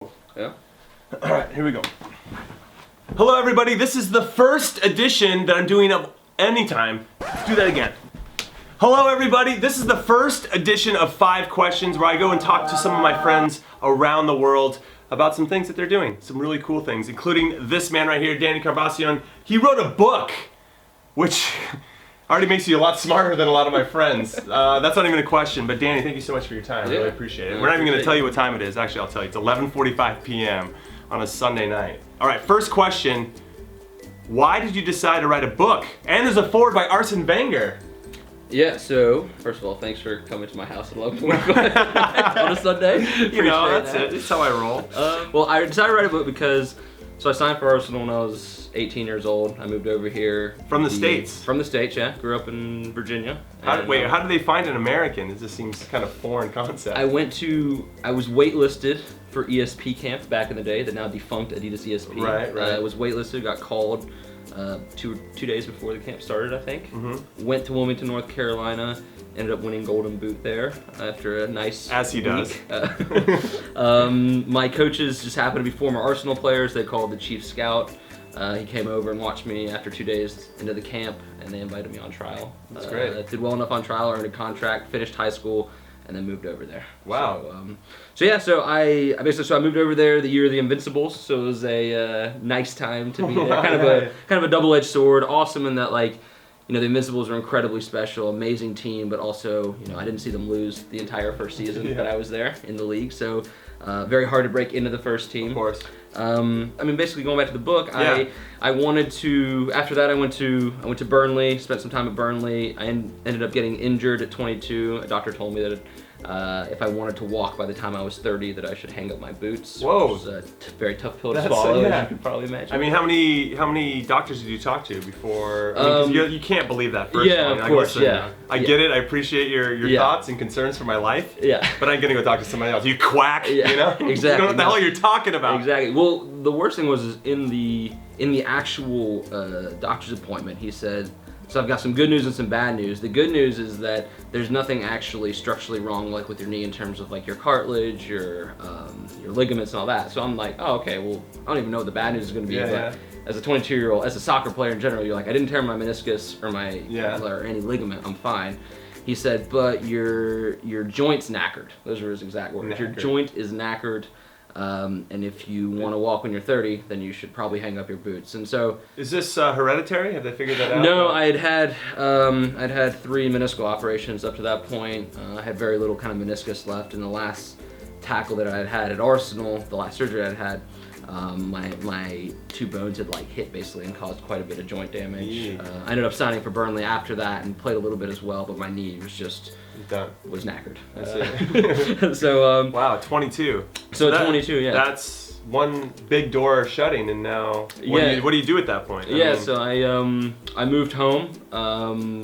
Yeah. All right, here we go. Hello, everybody. This is the first edition that I'm doing of Anytime. Let's do that again. Hello, everybody. This is the first edition of 5 Questions where I go and talk to some of my friends around the world about some things that they're doing. Some really cool things, including this man right here, Danny Carvacion. He wrote a book, which already makes you a lot smarter than a lot of my friends. That's not even a question, but Danny, thank you so much for your time. I really appreciate it. We're not even going to tell you what time it is. Actually, I'll tell you. It's 11:45 p.m. on a Sunday night. All right, first question. Why did you decide to write a book? And there's a foreword by Arsene Wenger. Yeah, so, first of all, thanks for coming to my house at 11:45 on a Sunday. You know, that's it. It's how I roll. Well, I decided to write a book because, so I signed for Arsenal when I was 18 years old. I moved over here. From the States? From the States, yeah. Grew up in Virginia. How did they find an American? This just seems kind of foreign concept. I was waitlisted for ESP camp back in the day, the now defunct Adidas ESP. Right. I was waitlisted, got called two days before the camp started, I think. Mm-hmm. Went to Wilmington, North Carolina. Ended up winning Golden Boot there after a nice As he week. does. My coaches just happened to be former Arsenal players. They called the chief scout. He came over and watched me after 2 days into the camp, and they invited me on trial. That's great. Did well enough on trial, earned a contract, finished high school, and then moved over there. Wow. So I moved over there the year of the Invincibles. So it was a nice time to be there. Kind of a double-edged sword. Awesome in that, like, you know, the Invincibles are incredibly special, amazing team, but also, you know, I didn't see them lose the entire first season that I was there in the league. So very hard to break into the first team. Of course. Basically going back to the book, I wanted to. After that, I went to Burnley. Spent some time at Burnley. I ended up getting injured at 22. A doctor told me that if I wanted to walk by the time I was 30, that I should hang up my boots. Whoa! Which was a very tough pill to swallow, as you can probably imagine. I mean, how many doctors did you talk to before? I mean, 'cause you can't believe that first yeah, one. of course, listen, I get it. I appreciate your thoughts and concerns for my life. Yeah. But I'm gonna go talk to somebody else. You quack. Yeah. You know. Exactly. You don't know what the hell you're talking about. Exactly. Well, the worst thing was in the actual doctor's appointment, he said, so I've got some good news and some bad news. The good news is that there's nothing actually structurally wrong, like with your knee, in terms of like your cartilage, your ligaments and all that. So I'm like, oh, okay, well, I don't even know what the bad news is going to be. But as a 22-year-old, as a soccer player in general, you're like, I didn't tear my meniscus or any ligament, I'm fine. He said, but your joint's knackered. Those are his exact words. Your joint is knackered. And if you want to walk when you're 30, then you should probably hang up your boots. And so, is this hereditary? Have they figured that out? No, I'd had 3 meniscal operations up to that point. I had very little kind of meniscus left. And the last tackle that I had at Arsenal, the last surgery I had, my 2 bones had like hit basically and caused quite a bit of joint damage. I ended up signing for Burnley after that and played a little bit as well, but my knee was just was knackered. That's it. So wow, 22. So 22, yeah. That's one big door shutting, and now what do you do at that point? So I moved home.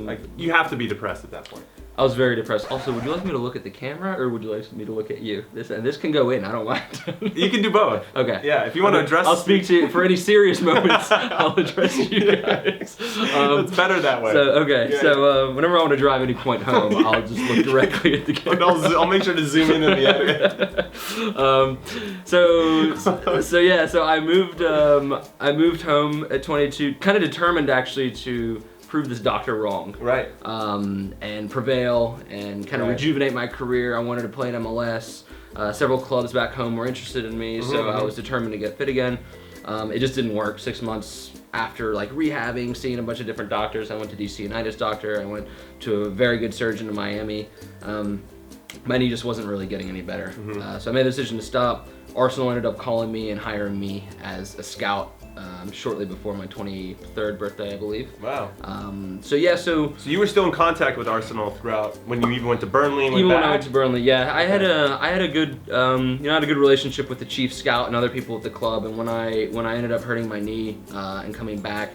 Like, you have to be depressed at that point. I was very depressed. Also, would you like me to look at the camera, or would you like me to look at you? This can go in. I don't mind. You can do both. Okay. Yeah, if you want to address. I'll speak to you for any serious moments. I'll address you guys. It's better that way. So whenever I want to drive any point home, I'll just look directly at the camera. I'll make sure to zoom in the edit. So I moved home at 22, kind of determined actually to prove this doctor wrong. Right. And prevail and kind of rejuvenate my career. I wanted to play in MLS. Several clubs back home were interested in me, so I was determined to get fit again. It just didn't work. 6 months after like rehabbing, seeing a bunch of different doctors, I went to DC Unitas doctor. I went to a very good surgeon in Miami. My knee just wasn't really getting any better. So I made the decision to stop. Arsenal ended up calling me and hiring me as a scout shortly before my 23rd birthday, I believe. Wow. So you were still in contact with Arsenal throughout when you even went to Burnley and when back? I went to Burnley, yeah. I had a good I had a good relationship with the chief scout and other people at the club. And when I ended up hurting my knee and coming back,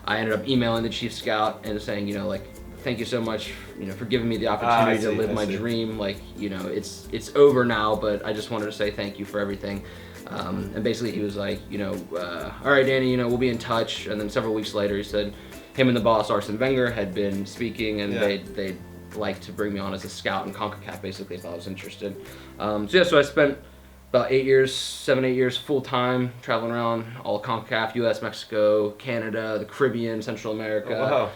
I ended up emailing the chief scout and saying, you know, like, thank you so much, you know, for giving me the opportunity to live my dream. Like, you know, it's over now, but I just wanted to say thank you for everything. And basically he was like, you know, all right, Danny, you know, we'll be in touch. And then several weeks later he said him and the boss, Arsene Wenger, had been speaking, and they'd like to bring me on as a scout in CONCACAF, basically, if I was interested. So I spent about 8 years, 7, 8 years full time, traveling around all CONCACAF, U.S., Mexico, Canada, the Caribbean, Central America,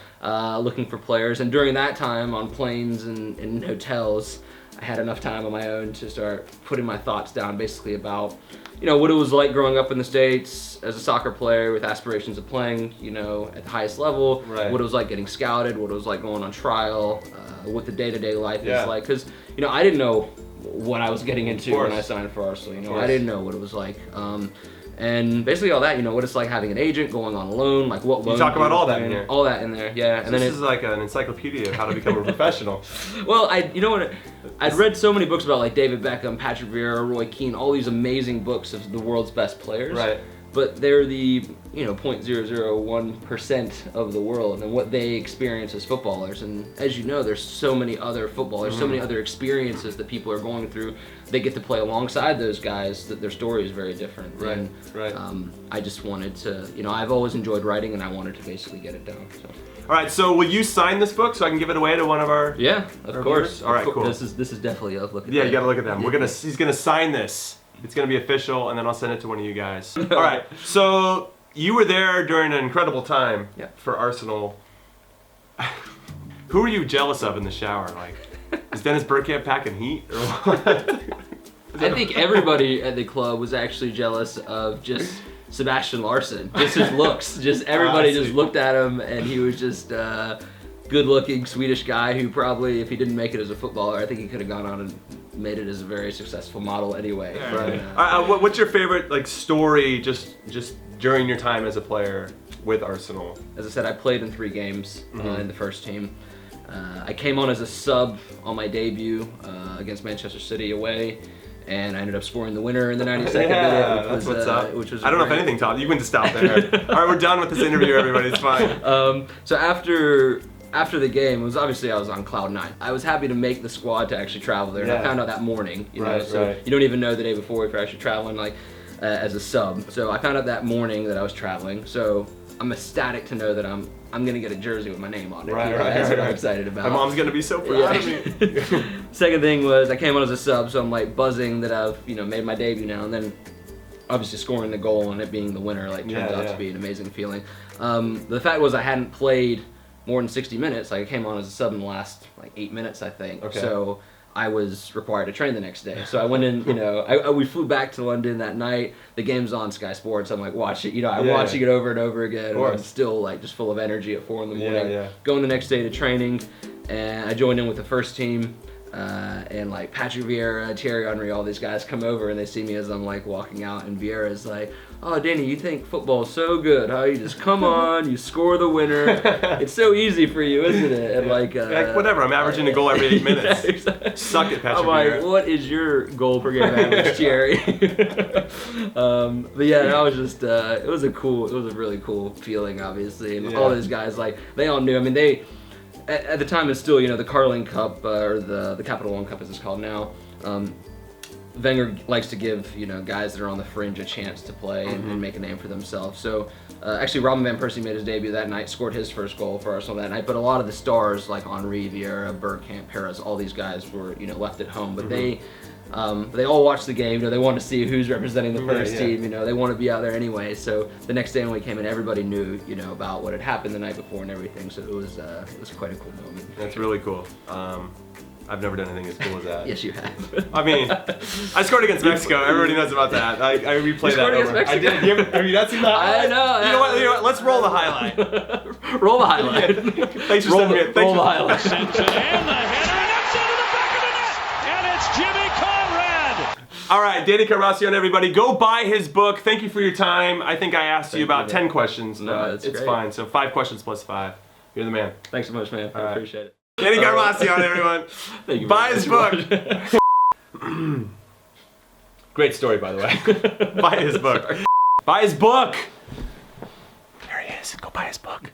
looking for players. And during that time, on planes and in hotels, I had enough time on my own to start putting my thoughts down, basically about, what it was like growing up in the States as a soccer player with aspirations of playing, at the highest level. Right. What it was like getting scouted, what it was like going on trial, what the day-to-day life is like. Because, I didn't know what I was getting into when I signed for Arsenal. I didn't know what it was like. And basically all that, what it's like having an agent, going on loan, like what loan. You talk about all that in here. All that in there, yeah. So and this is like an encyclopedia of how to become a professional. Well, I'd read so many books about like David Beckham, Patrick Vieira, Roy Keane, all these amazing books of the world's best players. Right. But they're the 0.001% of the world and what they experience as footballers. And as you know, there's so many other footballers, so many other experiences that people are going through. They get to play alongside those guys. That their story is very different. Right. And, right. I just wanted to, I've always enjoyed writing, and I wanted to basically get it down. So. All right. So will you sign this book so I can give it away to one of our? Yeah, of course. All right. Cool. This is definitely a look at. Yeah, you gotta look at them. He's gonna sign this. It's gonna be official, and then I'll send it to one of you guys. All right. So you were there during an incredible time for Arsenal. Who were you jealous of in the shower? Like, is Dennis Bergkamp packing heat or what? I think everybody at the club was actually jealous of just Sebastian Larsen, just his looks. Just everybody just looked at him, and he was just a good-looking Swedish guy who probably, if he didn't make it as a footballer, I think he could have gone on and made it as a very successful model anyway. Right. What's your favorite story just during your time as a player with Arsenal? As I said, I played in 3 games in the first team. I came on as a sub on my debut against Manchester City away, and I ended up scoring the winner in the 92nd minute, that's what's up. Which was I don't know if anything taught you. You can just stop there. All right, we're done with this interview, everybody. It's fine. So after the game, I was on cloud 9. I was happy to make the squad to actually travel there. And I found out that morning, you know, so you don't even know the day before if you're actually traveling as a sub. So I found out that morning that I was traveling. So I'm ecstatic to know that I'm gonna get a jersey with my name on it. That's what I'm excited about. My mom's gonna be so proud of me. Second thing was I came on as a sub, so I'm like buzzing that I've made my debut now, and then obviously scoring the goal and it being the winner turns out to be an amazing feeling. The fact was I hadn't played more than 60 minutes. I came on as a sub in the last 8 minutes, I think. Okay. So I was required to train the next day. So I went in, we flew back to London that night. The game's on Sky Sports. I'm like, watch it. I'm watching it over and over again. And I'm still just full of energy at 4 in the morning. Going the next day to training, and I joined in with the first team. And Patrick Vieira, Thierry Henry, all these guys come over and they see me as I'm walking out, and Vieira's like, "Oh, Danny, you think football's so good, huh? You just come on, you score the winner. It's so easy for you, isn't it?" And whatever, I'm averaging a goal every 8 minutes. Exactly. Suck it, Patrick I'm like, Vieira. what is your goal per game average, Thierry? But yeah, that was just it was a really cool feeling, obviously, and all those guys they all knew. I mean, they. At the time, it's still, the Carling Cup, or the Capital One Cup as it's called now. Wenger likes to give, guys that are on the fringe a chance to play and make a name for themselves. So, actually, Robin van Persie made his debut that night, scored his first goal for Arsenal that night. But a lot of the stars, like Henry, Vieira, Bergkamp, Perez, all these guys were, left at home. But they all watched the game. They wanted to see who's representing the first team. They want to be out there anyway. So the next day when we came in, everybody knew, about what had happened the night before and everything. So it was quite a cool moment. That's really cool. I've never done anything as cool as that. Yes, you have. I mean, I scored against Mexico. Everybody knows about that. I replay that over. I did. Have you not seen that? I know. You know what? Let's roll the highlight. Roll the highlight. Thanks for sending me it. Roll the highlight. Sends it in, the header, and it's into the back of the net, and it's Jimmy Conrad. All right, Danny Carmacion, everybody, go buy his book. Thank you for your time. I think I asked you about 10 questions. No, it's great. Fine. So 5 questions plus 5. You're the man. Thanks so much, man. I appreciate it. Danny Carmacion, everyone. Thank you. Buy his book. Great story, by the way. Buy his book. Buy his book. There he is. Go buy his book.